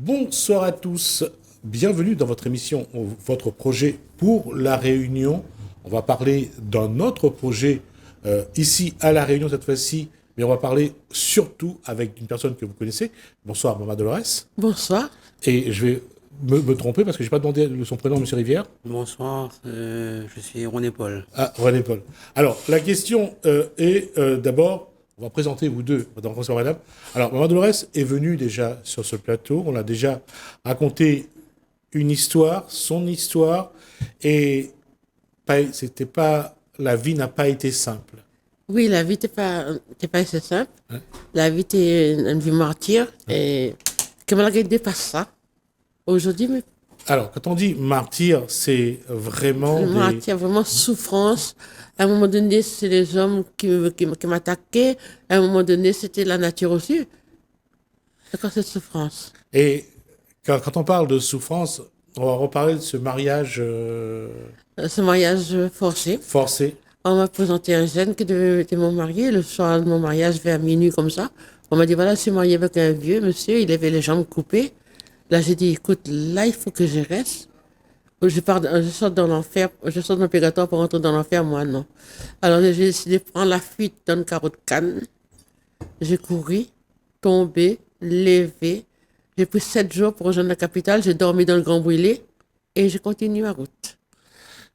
Bonsoir à tous, bienvenue dans votre émission, votre projet pour La Réunion. On va parler d'un autre projet ici à La Réunion cette fois-ci, mais on va parler surtout avec une personne que vous connaissez. Bonsoir, Maman Dolores. Bonsoir. Et je vais me tromper parce que je n'ai pas demandé son prénom, Monsieur Rivière. Bonsoir, je suis René Paul. Ah, René Paul. Alors, la question est d'abord, on va présenter vous deux, Madame François Madame. Alors, Maman Dolores est venue déjà sur ce plateau, on a déjà raconté une histoire, son histoire, et c'était pas, la vie n'a pas été simple. Oui, la vie t'es pas assez simple. Hein? La vie t'es une vie martyre et que malgré dépasse ça. Aujourd'hui, mais Alors, quand on dit martyr, c'est vraiment le martyr, vraiment souffrance. À un moment donné, c'est les hommes qui m'attaquaient. À un moment donné, c'était la nature aussi. D'accord, cette souffrance. Et quand on parle de souffrance, on va reparler de ce mariage Ce mariage forcé. forcé. On m'a présenté un jeune qui devait être mon mari. Le soir de mon mariage, vers minuit comme ça, on m'a dit, voilà, je suis marié avec un vieux monsieur, il avait les jambes coupées. Là, j'ai dit, écoute, là, il faut que je reste. Je sors dans l'enfer, je sors dans le purgatoire pour rentrer dans l'enfer, moi, non. Alors, j'ai décidé de prendre la fuite dans le carreau de Cannes. J'ai couru, tombé, levé. J'ai pris 7 jours pour rejoindre la capitale. J'ai dormi dans le Grand Brûlé et j'ai continué ma route.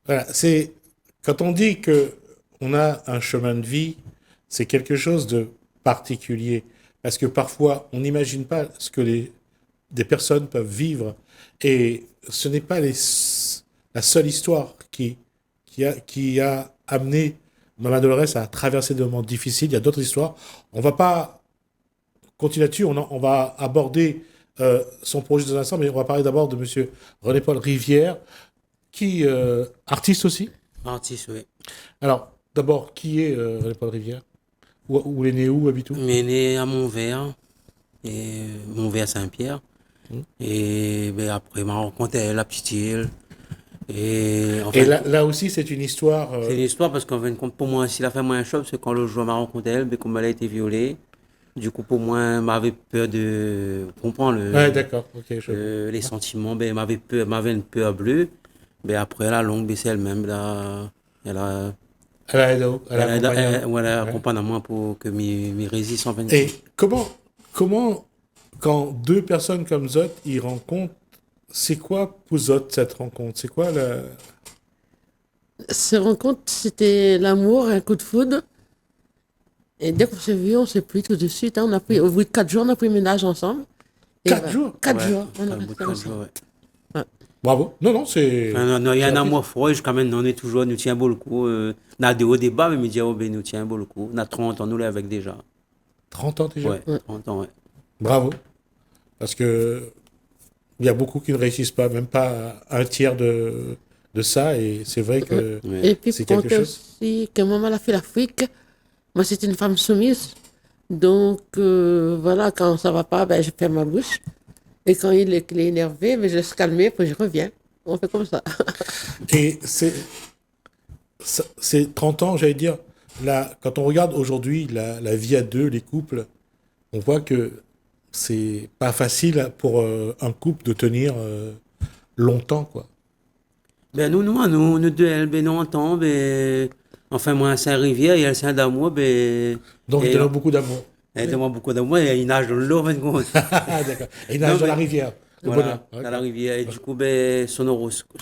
Voilà, c'est quand on dit que on a un chemin de vie, c'est quelque chose de particulier parce que parfois on n'imagine pas ce que des personnes peuvent vivre et ce n'est pas la seule histoire qui a amené Maman Dolores à traverser des moments difficiles. Il y a d'autres histoires. On va pas continuer là-dessus. On va aborder son projet dans un instant, mais on va parler d'abord de Monsieur René-Paul Rivière, qui artiste aussi. Artiste, oui. Alors, d'abord, qui est René-Paul Rivière? Où il est né, où habite où? Mais né à Montvert, et Montvert Saint-Pierre. Et ben, après, m'a rencontré la petite île. Et en Et fait, là aussi, c'est une histoire. c'est l'histoire parce qu'en fin de compte, pour moi, s'il a fait moins un choc, c'est quand le jour m'a rencontré elle, ben, comme elle a été violée. Du coup, pour moi, m'avait peur de comprendre Ouais, d'accord. Ok, les sentiments, ben, m'avait une peur bleue. Ben, après, la longue, ben, c'est elle-même, là, Elle a aidé, elle a accompagné. voilà, Ouais. accompagne moi pour que mes résistent en fin de Et compte. comment, quand deux personnes comme Zot y rencontrent, c'est quoi pour Zot cette rencontre? C'est quoi la. Ces rencontres, c'était l'amour, un coup de foudre. Et dès qu'on s'est vu, on s'est pris tout de suite. Hein. On a pris, au bout de 4 jours, on a pris ménage ensemble. Et 4 voilà. jours? 4 Ouais, jours, on a un bout de resté 4 ensemble. jours, ouais. Ouais. Bravo. Non, non, c'est. Enfin, non, non, il y a c'est un artiste. amour froid, jusqu'à maintenant, on est toujours, nous tient beau le coup. On a des hauts débats, mais me dit, oh, ben, nous tient beau le coup. On a 30 ans, nous, là, avec déjà. 30 ans déjà. Ouais, 30 ans, ouais. Bravo. Parce que il y a beaucoup qui ne réussissent pas, même pas un tiers de ça. Et c'est vrai que Ouais. Et puis, c'est pour quelque compter chose. aussi que maman a fait l'Afrique, moi, c'était une femme soumise. Donc, voilà, quand ça va pas, ben, je ferme ma bouche. Et quand qu'il est énervé, ben, je laisse calmer, puis je reviens. On fait comme ça. Et c'est 30 ans, j'allais dire. Là, quand on regarde aujourd'hui la vie à deux, les couples, on voit que c'est pas facile pour un couple de tenir longtemps, quoi. Ben, nous deux, elle, ben, non, temps, ben, enfin, moi, à Saint-Rivière, il y a le Saint-D'amour, ben, Donc, il et, donne beaucoup d'amour. elle demande beaucoup d'amour, et il nage dans l'eau, en fin de compte. Ah, d'accord. Et il nage Non, dans la mais, rivière. Le bonheur. voilà, dans la rivière. Et du coup, ben, son horoscope,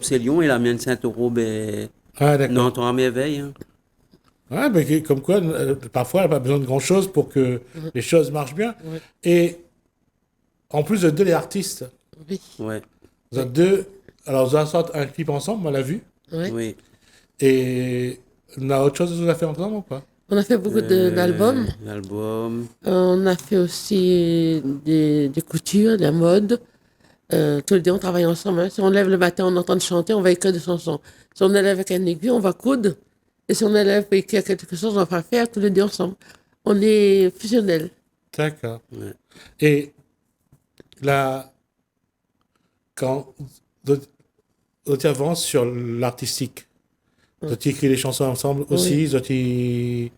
c'est Lion, et la mienne, Saint-Taureau, ben, Ah, nous d'accord. entend à merveille, hein. Ouais, mais comme quoi, parfois, elle n'a pas besoin de grand-chose pour que les choses marchent bien. Ouais. Et en plus, vous êtes deux les artistes. Oui. Ouais, Vous êtes deux. Alors, vous avez sorti un clip ensemble, on l'a vu. Ouais. oui. Et on a autre chose que vous avez fait ensemble ou pas? On a fait beaucoup d'albums. L'album. On a fait aussi des coutures, de la mode. Tous les deux, on travaille ensemble. Hein. Si on lève le matin, on entend chanter, on va écrire des chansons. Si on est lève avec un aiguille, on va coudre. Et si on est lève pour écrire quelque chose, on va faire tous les deux ensemble. On est fusionnels. D'accord. Ouais. Et là, quand vous avancez sur l'artistique, vous avez écrit les chansons ensemble aussi, vous avez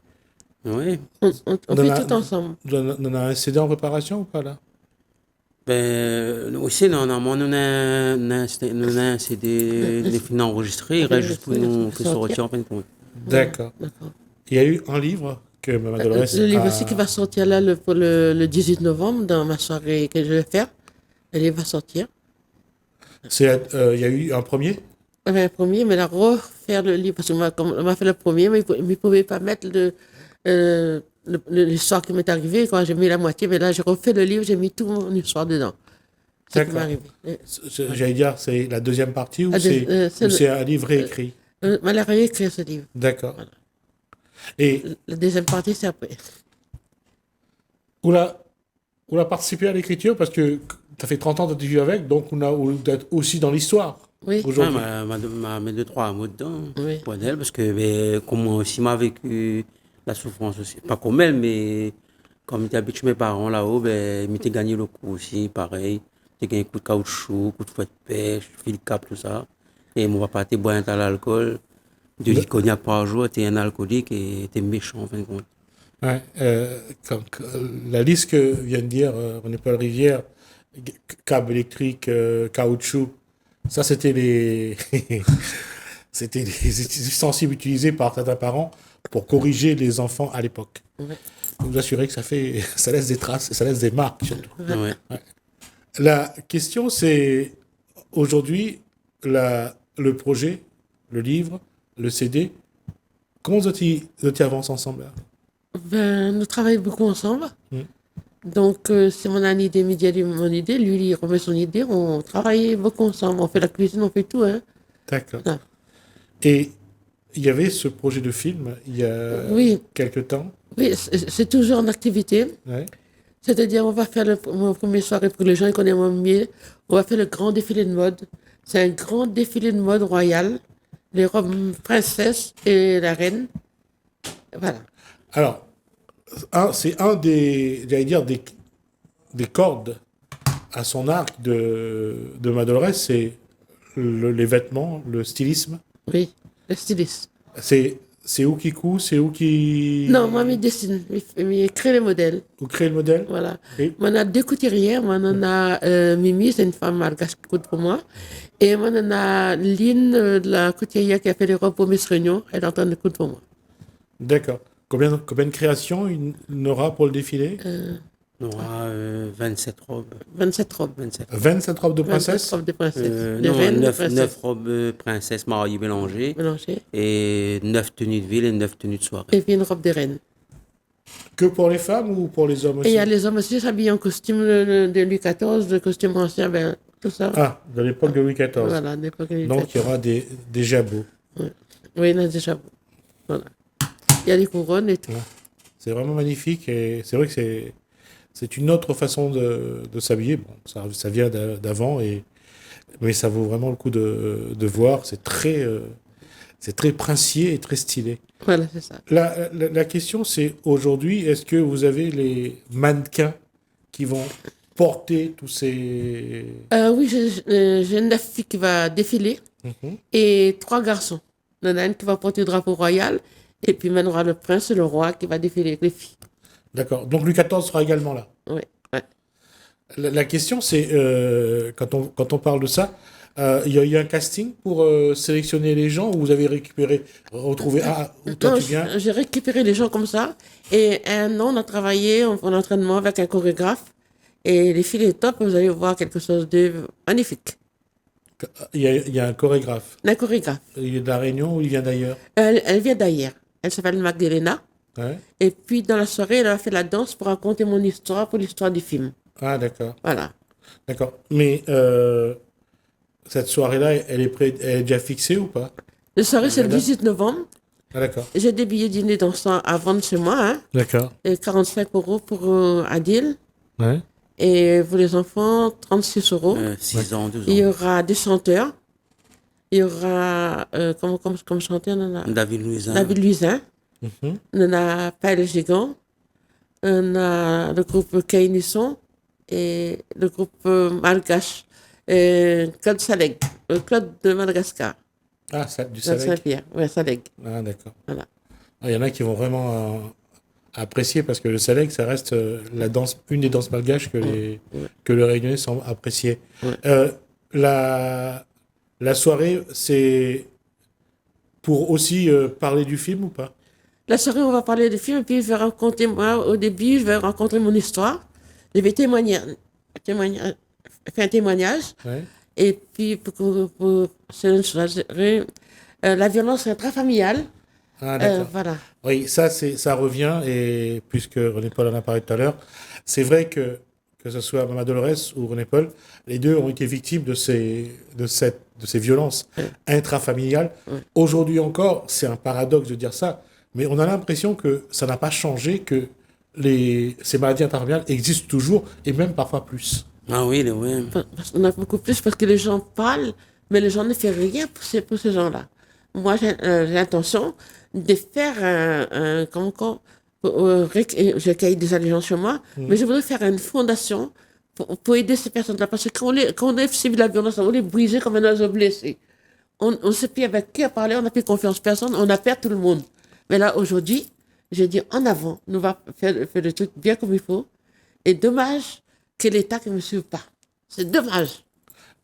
On On fait en a- tout ensemble. on a un CD en préparation ou pas là? Ben, aussi, normalement, nous avons un CD des films enregistrés, il reste juste pour nous que sortir en fin de compte. D'accord. D'accord. Il y a eu un livre que Maman Dolores Le livre aussi a... qui va sortir là pour le 18 novembre dans ma soirée que je vais faire. Le livre va sortir. Il y a eu un premier? J'avais un premier, mais là, refaire le livre, parce qu'on m'a fait le premier, mais il ne pouvait pas mettre l'histoire qui m'est arrivée quand j'ai mis la moitié, mais là, j'ai refait le livre, j'ai mis toute mon histoire dedans. C'est ce qui m'est D'accord. arrivé. J'allais dire, c'est la deuxième partie ou Ah, ou c'est un livre écrit? Elle a réécrit ce livre. D'accord. Et La deuxième partie, c'est après. on a participé à l'écriture parce que tu as fait 30 ans de vivre avec, donc on a d'être aussi dans l'histoire Oui. Ouais, aujourd'hui. m'a mis 2, 3 mots dedans Oui. pour elle, parce que ben, comme moi aussi m'a vécu la souffrance aussi. Pas comme elle, mais comme j'étais habitué chez mes parents là-haut, ben, m'étais gagné le coup aussi, pareil. J'ai gagné coup de caoutchouc, coup de fouet de pêche, fil cap, tout ça. Et mon papa était boire à l'alcool. 2 litres cognac par jour, t'es un alcoolique et t'es méchant en fin de compte. Ouais, la liste que vient de dire René-Paul Rivière, câble électrique, caoutchouc, ça c'était c'était les ustensiles utilisés par certains parents pour corriger les enfants à l'époque. Ouais. Vous assurez que ça laisse des traces, ça laisse des marques surtout. Ouais. La question c'est aujourd'hui le projet, le livre, le CD, comment vous avancez ensemble là? Ben, nous travaillons beaucoup ensemble. Mm. Donc, c'est mon idée, midi, elle dit mon idée. Lui, il remet son idée. On travaille beaucoup ensemble. On fait la cuisine, on fait tout. Hein. D'accord. Voilà. Et il y avait ce projet de film il y a Oui. quelque temps. Oui, c'est toujours en activité. Ouais. C'est-à-dire, on va faire mon premier soirée pour les gens qui connaissent mon mieux. On va faire le grand défilé de mode. C'est un grand défilé de mode royal. Les robes princesses et la reine. Voilà. Alors, c'est j'allais dire, des cordes à son arc de Madolores, c'est les vêtements, le stylisme. Oui, le styliste. C'est où qui coud, c'est où qui... Non, moi, je dessine. Je crée les modèles. Vous créez le modèle. Voilà. Et- Moi, on a 2 couturières. Moi, on a Mimi, c'est une femme malgache qui coud pour moi. Et moi, on a Lynn, la couturière qui a fait les robes pour Miss Réunion. Elle est en train de coudre pour moi. D'accord. Combien de créations il aura pour le défilé? On aura 27 robes. 27 robes. 27. 27 robes de 27 princesse? robes de princesse. Les Non, reines, 9 princesses robes princesses mariées mélangées. mélangées. Et 9 tenues de ville et 9 tenues de soirée. Et puis une robe des reines. Que pour les femmes ou pour les hommes Et aussi? il y a les hommes aussi s'habillent en costume de Louis XIV, de costume ancien, ben, tout ça. Ah, de l'époque de Louis XIV. Voilà, d'époque de Louis Donc, il y XIV. aura des jabots. Oui, il y en a déjà. Voilà. Il y a des couronnes et tout. C'est vraiment magnifique et c'est vrai que c'est une autre façon de s'habiller. Bon, ça vient d'avant, mais ça vaut vraiment le coup de voir. C'est très princier et très stylé. Voilà, c'est ça. La question, c'est aujourd'hui, est-ce que vous avez les mannequins qui vont porter tous ces... Oui, j'ai 9 filles qui va défiler Mhm. et 3 garçons. Il y en a une qui va porter le drapeau royal et puis maintenant on aura le prince et le roi qui va défiler avec les filles. D'accord. Donc Louis XIV sera également là. Oui, ouais. La question, c'est, quand on parle de ça, il y a eu un casting pour sélectionner les gens ou vous avez retrouvé, où toi Non, tu viens? j'ai récupéré les gens comme ça et un an on a travaillé en entraînement avec un chorégraphe et les filles est top, vous allez voir quelque chose de magnifique. Il y a un chorégraphe. Un chorégraphe. Il est de La Réunion ou il vient d'ailleurs? Elle vient d'ailleurs. Elle s'appelle Magdalena. Ouais. Et puis dans la soirée, elle a fait la danse pour raconter mon histoire pour l'histoire du film. Ah, d'accord. Voilà. D'accord. Mais cette soirée-là, elle est déjà fixée ou pas? La soirée, c'est le Madame 18 novembre. Ah, d'accord. J'ai des billets dîner dansant à vendre chez moi, hein, D'accord. et 45 € pour Adil. Ouais. Et pour les enfants, 36 €. 6 ans, 12 Il y ans. aura des chanteurs. Il y aura, comme chanteur, on a David Louisin. David Luisin. Mhm. On a Paël le Gigant. On a le groupe Kainisson et le groupe Malgache. Claude Saleg, Claude de Madagascar. Ah, ça, du Claude Salek. Saint-Pierre, ouais, Saleg. Ah, d'accord. Voilà. Ah, il y en a qui vont vraiment apprécié parce que le Saleng, ça reste la danse, une des danses malgaches que le Réunionnais semble apprécier. Ouais. La soirée, c'est pour aussi parler du film ou pas? La soirée, on va parler des films, et puis je vais raconter, moi, au début, je vais raconter mon histoire. Je vais témoigner, faire un témoignage. Ouais. Et puis, c'est une soirée, la violence intrafamiliale. Ah, d'accord. Voilà. Oui, ça revient, et puisque René Paul en a parlé tout à l'heure, c'est vrai que ce soit Mama Dolores ou René Paul, les deux ont été victimes de ces violences intrafamiliales. Ouais. Aujourd'hui encore, c'est un paradoxe de dire ça, mais on a l'impression que ça n'a pas changé, que ces maladies intrafamiliales existent toujours, et même parfois plus. Ah oui, oui. On a beaucoup plus parce que les gens parlent, mais les gens ne font rien pour ces gens-là. Moi, j'ai l'intention de faire je cueille des allégeances chez moi, mais je voudrais faire une fondation pour aider ces personnes-là. Parce que quand on est subi de la violence, on est brisé comme un oiseau blessé. On sait plus avec qui parler, on n'a plus confiance en personne, on a peur tout le monde. Mais là, aujourd'hui, j'ai dit en avant, nous va faire le truc bien comme il faut. Et dommage que l'État ne me suive pas. C'est dommage.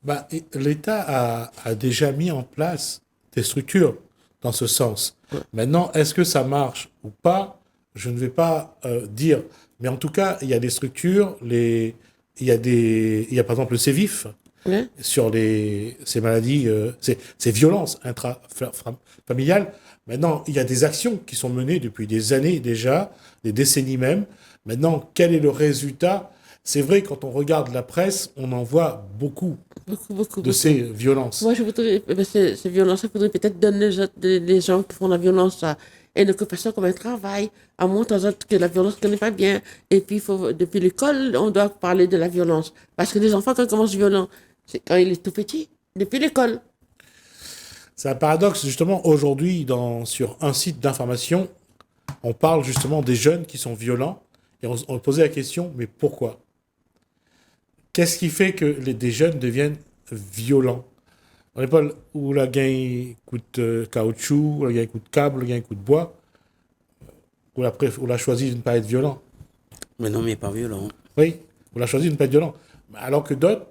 Bah, et l'État a déjà mis en place des structures dans ce sens. Maintenant, est-ce que ça marche ou pas? Je ne vais pas dire. Mais en tout cas, il y a des structures, il y a par exemple le Sévif Ouais. sur ces maladies, ces violences intrafamiliales. Maintenant, il y a des actions qui sont menées depuis des années déjà, des décennies même. Maintenant, quel est le résultat? C'est vrai, quand on regarde la presse, on en voit beaucoup de ces violences. Moi, je voudrais, ces violences, il faudrait peut-être donner les gens qui font la violence et ne que faire ça comme un travail, à montrer aux autres que la violence ne connaît pas bien. Et puis, depuis l'école, on doit parler de la violence. Parce que les enfants, quand ils commencent violents, c'est quand il est tout petit, depuis l'école. C'est un paradoxe, justement, aujourd'hui, sur un site d'information, on parle justement des jeunes qui sont violents, et on posait la question, mais pourquoi? Qu'est-ce qui fait que des jeunes deviennent violents? On n'est pas où la gain coûte caoutchouc, où la gain coûte câble, où la gain coûte bois, où la choisi de ne pas être violent. Mais non, mais pas violent. Oui, où la choisi de ne pas être violent. Alors que d'autres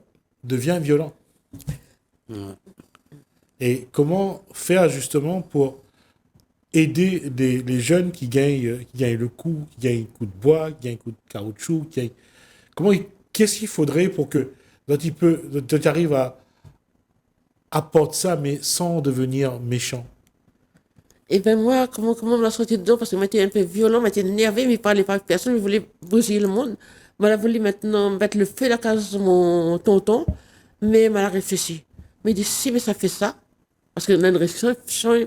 deviennent violents. Ouais. Et comment faire justement pour aider les jeunes qui gagnent le coup, qui gagnent un coup de bois, qui gagnent un coup de caoutchouc, qu'est-ce qu'il faudrait pour que tu arrives à apporter ça, mais sans devenir méchant? Et ben moi, comment me la sortir dedans? Parce que j'étais un peu violent, j'étais énervé, mais il parlait pas avec personne, il voulait bousiller le monde. Moi, je voulais maintenant mettre le feu à la case de mon tonton, mais elle m'a réfléchi. Mais il dit, si mais ça fait ça, parce que une réflexion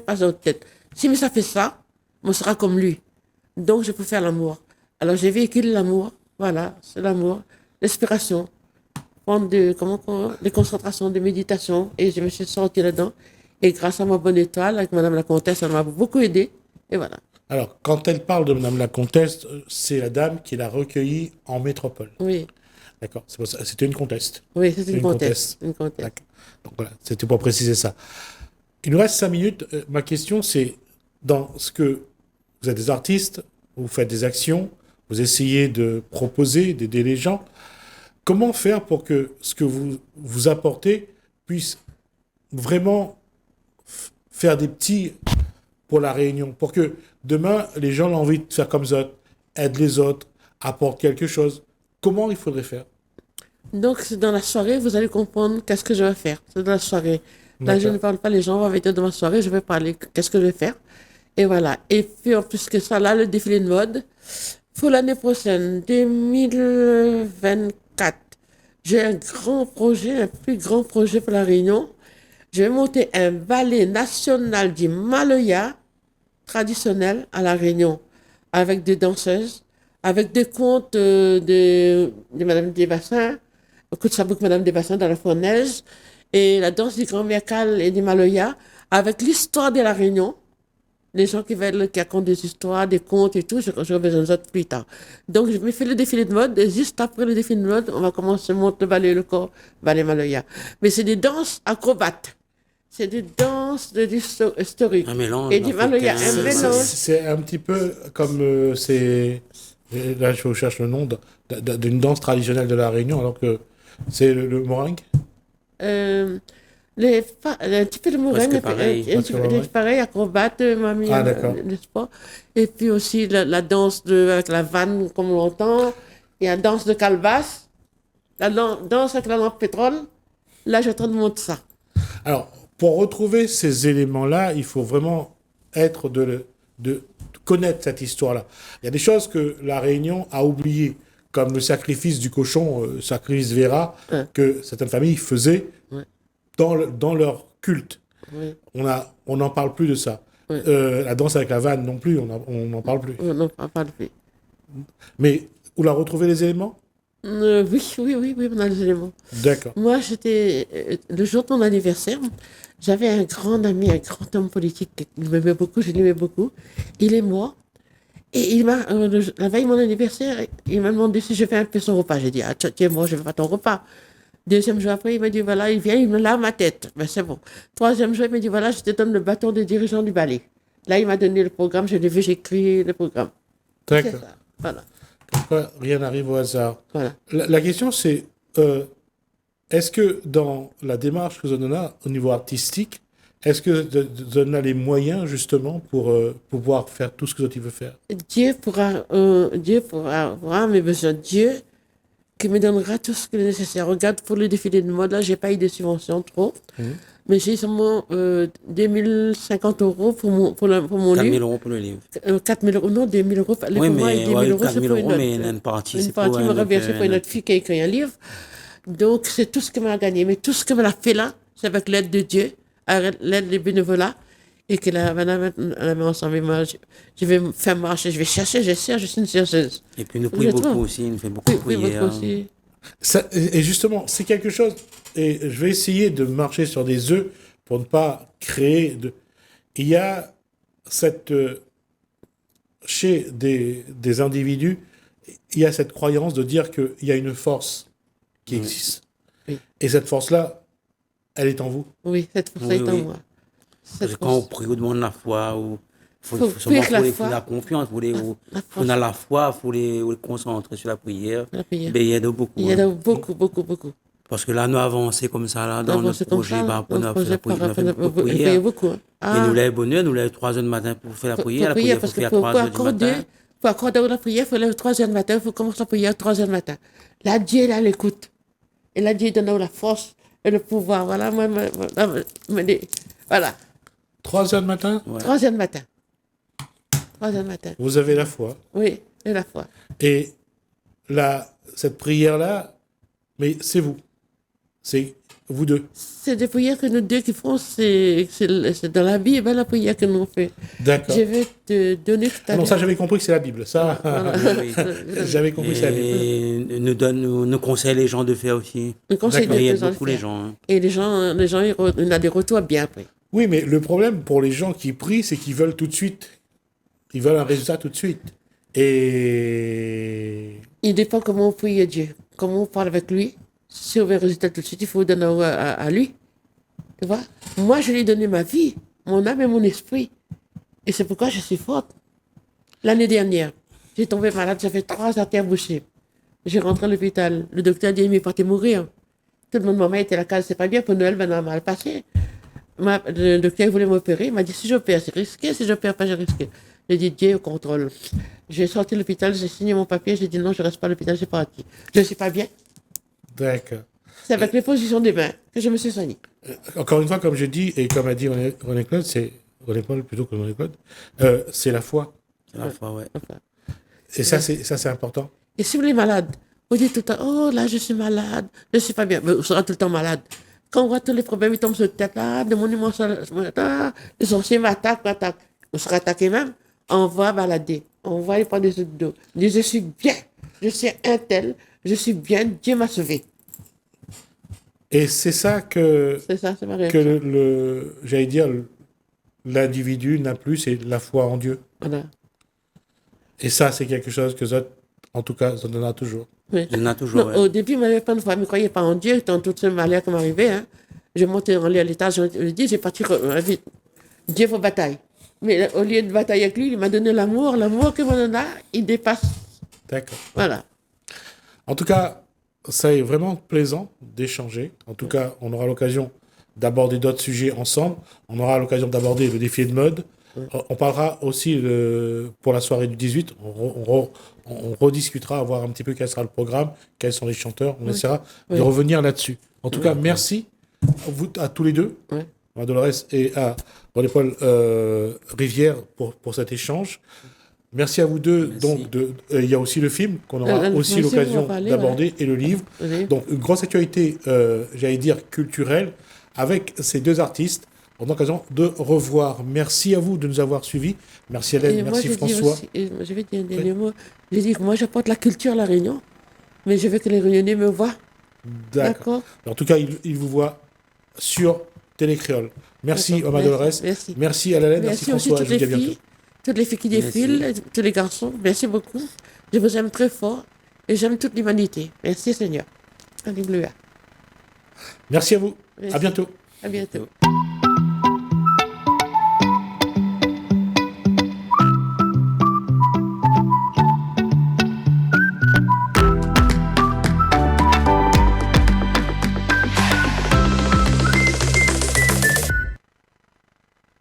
passe dans notre tête. Si mais ça fait ça, on sera comme lui. Donc, je peux faire l'amour. Alors, j'ai véhiculé l'amour. Voilà, c'est l'amour. L'inspiration. Prendre des concentrations, de méditation. Et je me suis sortie là-dedans. Et grâce à ma bonne étoile, avec Madame la Comtesse, elle m'a beaucoup aidé. Et voilà. Alors, quand elle parle de Madame la Comtesse, c'est la dame qui l'a recueillie en métropole. Oui. D'accord, c'est pour ça. C'était une comtesse. Oui, c'est une comtesse. comtesse. Une comtesse. D'accord. Donc voilà, c'était pour préciser ça. Il nous reste 5 minutes. Ma question, c'est dans ce que vous êtes des artistes, vous faites des actions, vous essayez de proposer, d'aider les gens. Comment faire pour que ce que vous apportez puisse vraiment faire des petits pour la Réunion, pour que demain, les gens aient envie de faire comme ça, aident les autres, apportent quelque chose. Comment il faudrait faire? Donc, c'est dans la soirée, vous allez comprendre qu'est-ce que je vais faire. C'est dans la soirée. Là, je ne parle pas, les gens vont venir dans ma soirée, je vais parler qu'est-ce que je vais faire. Et voilà. Et puis, en plus que ça, là, le défilé de mode, pour l'année prochaine, 2024, j'ai un grand projet, un plus grand projet pour la Réunion. Je vais monter un ballet national du Maloya traditionnel à la Réunion, avec des danseuses, avec des contes de Madame Desbassins, coup de sabot Madame Desbassins dans la fournaise, et la danse du Grand Miakal et du Maloya, avec l'histoire de la Réunion. Les gens qui racontent des histoires, des contes et tout, j'aurai besoin d'autres plus tard. Donc, je me fais le défilé de mode, et juste après le défilé de mode, on va commencer à monter le ballet, le corps, ballet Maloya. Mais c'est des danses acrobates. C'est des danses historiques. Un mélange. Et du il y a un africain, mélange. C'est un petit peu comme là, je cherche le nom d'une danse traditionnelle de la Réunion, alors que c'est le meringue. Euh, un petit peu de meringue, Presque pareil. un petit peu pareil, acrobate, mamie, Ah, d'accord. le sport. Et puis aussi la danse avec la vanne, comme on l'entend. Il y a la danse de calebasse, danse avec la lampe pétrole. Là, je suis en train de montrer ça. Alors, pour retrouver ces éléments-là, il faut vraiment être de connaître cette histoire-là. Il y a des choses que la Réunion a oubliées, comme le sacrifice du cochon, sacrifice Vera, Ouais. que certaines familles faisaient Ouais. dans leur culte. Oui. On n'en parle plus de ça. Ouais. La danse avec la vanne non plus, on n'en parle plus. Non, pas de fait. Mais vous la retrouvez les éléments? Oui, on a les éléments. D'accord. Moi, le jour de mon anniversaire, j'avais un grand ami, un grand homme politique qui m'aimait beaucoup, je l'aimais beaucoup. Il est mort. Et la veille de mon anniversaire, il m'a demandé si je fais un peu son repas. J'ai dit, ah, tu es mort, je ne fais pas ton repas. Deuxième jour après, il m'a dit, voilà, il vient, il me lave ma tête. Ben, c'est bon. Troisième jour, il m'a dit, voilà, je te donne le bâton de dirigeant du ballet. Là, il m'a donné le programme, je l'ai vu, j'ai écrit le programme. C'est D'accord. ça. Voilà. Ouais, rien n'arrive au hasard. Voilà. La question, c'est est-ce que dans la démarche que Zonona, au niveau artistique, est-ce que Zonona a les moyens, justement, pour pouvoir faire tout ce que tu veux faire? Dieu pourra voir mes besoins. Dieu qui me donnera tout ce qui est nécessaire. Regarde, pour le défilé de mode, là, j'ai pas eu de subvention trop. Mais j'ai seulement 2050 euros pour mon 4 livre. 000 euros pour le livre. 4 000 euros, non, 2 000 euros. Oui, Pour moi, mais 2 000 euros, 4 c'est 000 pour euros, mais une une partie, une c'est pour partie me un reversée pour une autre. autre fille qui a écrit un livre. Donc, c'est tout ce qu'elle m'a gagné. Mais tout ce qu'elle a fait là, c'est avec l'aide de Dieu, avec l'aide des bénévolats, et que la met ensemble. Et moi, je vais me faire marcher, je vais chercher, j'essaie, je suis une chercheuse. Et puis, nous Vous prions êtes beaucoup où? aussi, il nous fait beaucoup de Oui, prières. beaucoup aussi. Et justement, c'est quelque chose, et je vais essayer de marcher sur des œufs pour ne pas créer de... Il y a chez des individus, il y a cette croyance de dire qu'il y a une force qui existe. Oui. Et cette force-là, elle est en vous. Oui, cette force Oui, est en oui. moi. Parce Cette que quand on force. prie, on demande la foi, ou Faut seulement faire la faut foi. la confiance, La on a la foi, il faut les concentrer sur la prière. La prière. Ben, il y a de beaucoup. Il y en hein. a beaucoup, beaucoup, beaucoup. Parce que là, nous avançons comme ça, là, dans D'abord, notre c'est comme projet, ça, bah, pour notre nous projet faire par la rapport à prière. il paye beaucoup. Hein. Et nous, les bonheur, nous, les 3 heures du matin pour faire la prière. La prière, il Prier, faut parce que faire à pour 3 heures du matin. accorder la prière, il faut lever 3 heures du matin, il faut commencer à prier à 3 heures du matin. Là, Dieu, là, l'écoute. Et là, Dieu donne la force et le pouvoir. Voilà, voilà. 3 heures du matin, Ouais. 3 heures du matin. 3 heures du matin. vous avez la foi. Oui, et la foi. Et cette prière-là, mais c'est vous. C'est vous deux. C'est des prières que nous deux qui font, c'est dans la Bible, la prière que nous faisons. D'accord. Je vais te donner tout à Ah l'heure. non, ça, j'avais compris que c'est la Bible. Ça, Oui. j'avais compris que c'est la Bible. Et nous conseille les gens de faire aussi. Le conseil de Il y a les gens beaucoup de les faire. gens. hein. Et les gens, on a des retours bien après. Oui, mais le problème pour les gens qui prient, c'est qu'ils veulent tout de suite. Ils veulent un résultat tout de suite. Et Il dépend comment on prie Dieu, comment on parle avec lui. Si on veut un résultat tout de suite, il faut donner à lui. Tu vois? Moi, je lui ai donné ma vie, mon âme et mon esprit. Et c'est pourquoi je suis forte. L'année dernière, j'ai tombé malade, j'avais 3 artères bouchées. J'ai rentré à l'hôpital. Le docteur a dit, mais il partait mourir. Tout le monde, maman était à la case, c'est pas bien, pour Noël, ben, on a mal passé. Le docteur voulait m'opérer, il m'a dit, si j'opère, c'est risqué, si j'opère pas, j'ai risqué. J'ai dit, Dieu au contrôle. J'ai sorti de l'hôpital, j'ai signé mon papier, j'ai dit, non, je reste pas à l'hôpital, j'ai parti. Je ne suis pas bien. d'accord. C'est avec les positions des mains que je me suis soignée. Encore une fois, comme je dis, et comme a dit René Claude, c'est René Paul plutôt que René Claude, c'est la foi. C'est la foi, ouais. Enfin. Et ça, c'est important. Et si vous êtes malade, vous dites tout le temps, oh là, je suis malade, je ne suis pas bien. Mais vous serez tout le temps malade. Quand on voit tous les problèmes, ils tombent sur la tête, là, de mon immense, les sorciers m'attaquent. On sera attaqué même. On va balader. On va aller prendre des autres d'eau. Dis, je suis bien. Je suis un tel. Je suis bien. Dieu m'a sauvé. Et c'est ça que C'est ça, c'est ma réaction. j'allais dire, l'individu n'a plus, c'est la foi en Dieu. Voilà. Et ça, c'est quelque chose que Zot, en tout Zot en a toujours. Oui. Il y en a toujours, Non, ouais. au début, il m'avait pas de foi, mais ne croyait pas en Dieu, dans tout ce malheur qui m'arrivait. Hein. Je montais en à l'étage, je lui dis, j'ai parti vite. Dieu faut bataille. Mais au lieu de batailler avec lui, il m'a donné l'amour que m'en a, il dépasse. D'accord. Voilà. En tout cas, ça est vraiment plaisant d'échanger. En tout cas, on aura l'occasion d'aborder d'autres sujets ensemble. On aura l'occasion d'aborder le défi de mode. On parlera aussi pour la soirée du 18. On rediscutera, voir un petit peu quel sera le programme, quels sont les chanteurs. On essaiera de revenir là-dessus. En tout cas, merci à tous les deux, à Dolores et à René-Paul Rivière pour cet échange. Merci à vous deux. Merci. Donc, il y a aussi le film qu'on aura aussi l'occasion d'aborder et le livre. Donc, une grosse actualité, j'allais dire, culturelle avec ces deux artistes. On a l'occasion de revoir. Merci à vous de nous avoir suivis. Merci Hélène, merci François. Je vais dire un dernier mot. Je dis que moi, j'apporte la culture à La Réunion, mais je veux que les Réunionnais me voient. D'accord. En tout cas, ils vous voient sur Télécréole. Merci Omar Dolores. Merci à Hélène, merci François. Toutes les filles. Toutes les filles qui défilent, tous les garçons, merci beaucoup. Je vous aime très fort et j'aime toute l'humanité. Merci Seigneur. Alléluia. Merci à vous. Merci. À bientôt. À bientôt.